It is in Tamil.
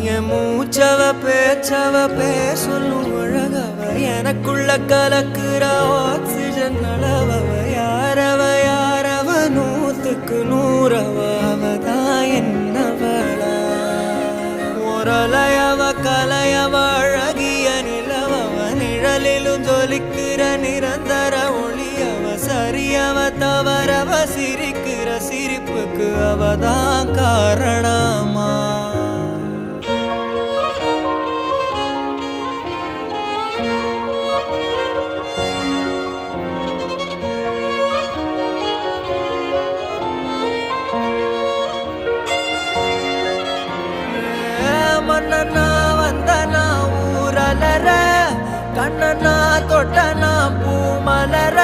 என் மூச்சவ பேச்சவ பேசலும் அழகவ எனக்குள்ள கலக்குற ஆக்சிஜன் அளவவ யாரவ நூத்துக்கு நூறவ அவதான் என்னவளா ஒரலையவ கலையவ அழகிய நிலவவ நிழலிலும் ஜொலிக்கிற நிரந்தர ஒளியவ சரியவ தவறவ சிரிக்கிற சிரிப்புக்கு அவதான் காரணமா மன்னனா வந்தனா ஊரலர கண்ணனா தொட்டனா பூ மலர